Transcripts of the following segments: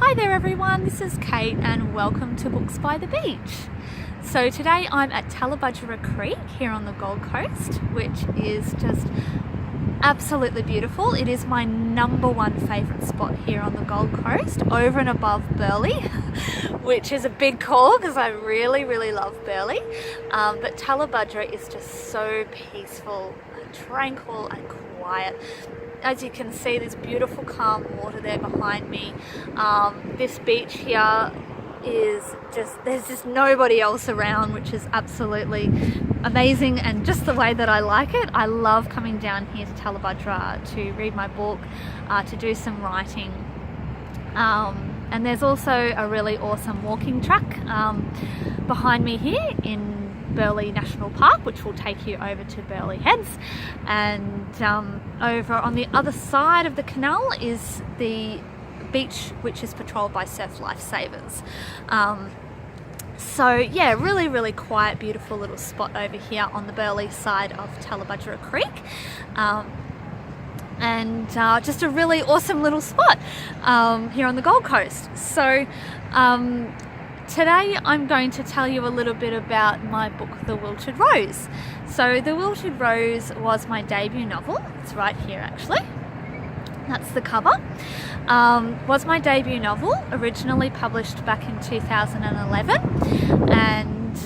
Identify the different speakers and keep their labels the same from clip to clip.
Speaker 1: Hi there everyone, this is Kate and welcome to Books by the Beach. So today I'm at Tallebudgera Creek here on the Gold Coast, which is just absolutely beautiful. It is my number one favourite spot here on the Gold Coast, over and above Burleigh, which is a big call because I really love Burleigh. But Tallebudgera is just so peaceful, and tranquil and quiet. As you can see, there's beautiful calm water there behind me. This beach here is there's just nobody else around, which is absolutely amazing and just the way that I like it. I love coming down here to Tallebudgera to read my book, to do some writing. And there's also a really awesome walking track behind me here in Burleigh National Park, which will take you over to Burleigh Heads, and over on the other side of the canal is the beach, which is patrolled by surf lifesavers. So yeah, really quiet, beautiful little spot over here on the Burleigh side of Tallebudgera Creek, and just a really awesome little spot here on the Gold Coast. So today I'm going to tell you a little bit about my book, The Wilted Rose. So The Wilted Rose was my debut novel. It's right here actually. That's the cover. Was my debut novel, originally published back in 2011, and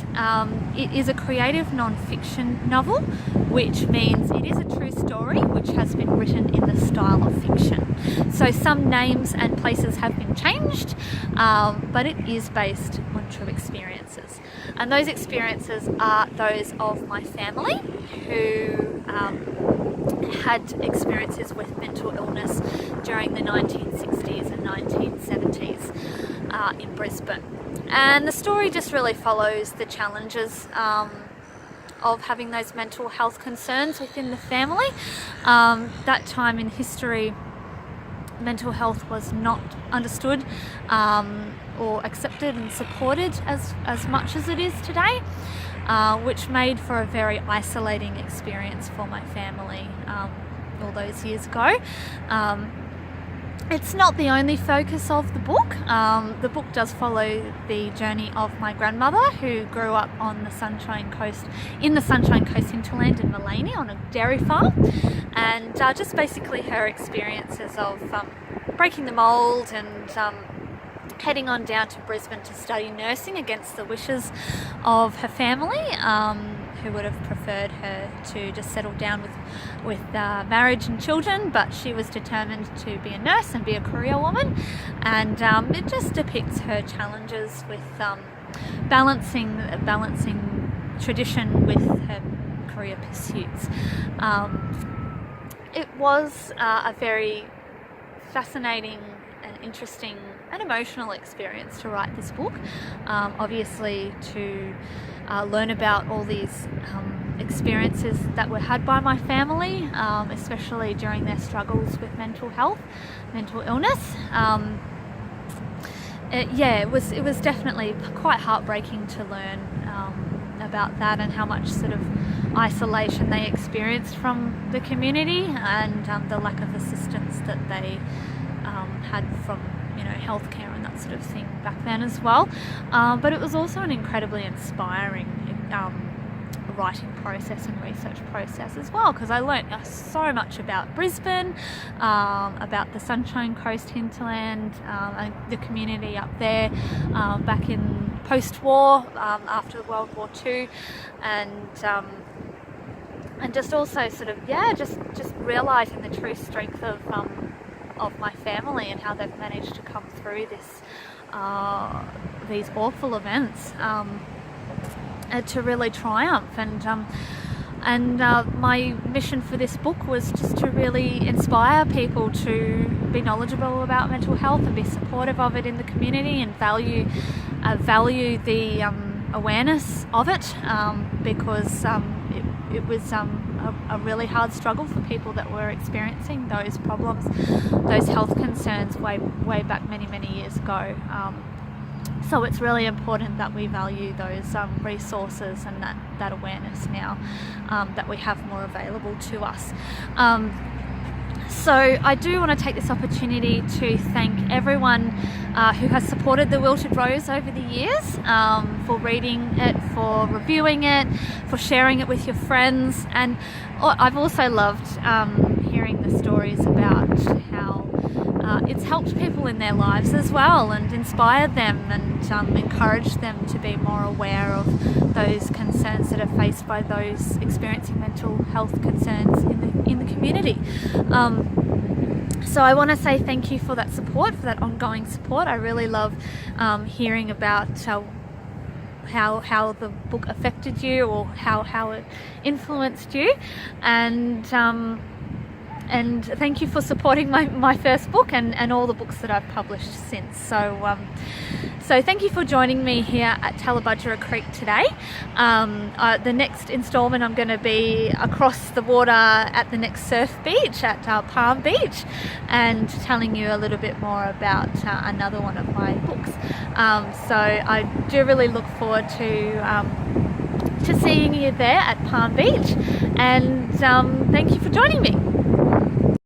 Speaker 1: it is a creative non-fiction novel, which means it is a true story which has been written in the style of fiction. So some names and places have been changed, but it is based on true experiences. And those experiences are those of my family who had experiences with mental illness during the 1960s and 1970s in Brisbane. And the story just really follows the challenges of having those mental health concerns within the family. That time in history, mental health was not understood or accepted and supported as much as it is today, which made for a very isolating experience for my family all those years ago. It's not the only focus of the book. The book does follow the journey of my grandmother, who grew up on the Sunshine Coast, in the Sunshine Coast hinterland in Maleny on a dairy farm, and just basically her experiences of breaking the mould and heading on down to Brisbane to study nursing against the wishes of her family, who would have preferred her to just settle down with marriage and children, but she was determined to be a nurse and be a career woman. And it just depicts her challenges with balancing tradition with her career pursuits. It was a very fascinating and interesting and emotional experience to write this book. Obviously to learn about all these experiences that were had by my family, especially during their struggles with mental health, mental illness. It was definitely quite heartbreaking to learn about that and how much sort of isolation they experienced from the community, and the lack of assistance that they had from healthcare and that sort of thing back then as well. But it was also an incredibly inspiring writing process and research process as well, because I learnt so much about Brisbane, about the Sunshine Coast hinterland, and the community up there back in post-war, after World War II, and just also sort of just realising the true strength of my family and how they've managed to come through these awful events to really triumph. And my mission for this book was just to really inspire people to be knowledgeable about mental health and be supportive of it in the community, and value the awareness of it, because it was a really hard struggle for people that were experiencing those problems, those health concerns way back many years ago. So it's really important that we value those resources and that awareness now, that we have more available to us. So I do want to take this opportunity to thank everyone who has supported the Wilted Rose over the years, for reading it, for reviewing it, for sharing it with your friends. And I've also loved hearing the stories about how it's helped people in their lives as well, and inspired them, and encouraged them to be more aware of those concerns that are faced by those experiencing mental health concerns in the community. So I want to say thank you for that support, for that ongoing support. I really love hearing about how the book affected you, or how it influenced you, and thank you for supporting my first book and all the books that I've published since. So thank you for joining me here at Tallebudgera Creek today. The next instalment, I'm going to be across the water at the next surf beach at Palm Beach, and telling you a little bit more about another one of my books. So I do really look forward to seeing you there at Palm Beach, and thank you for joining me.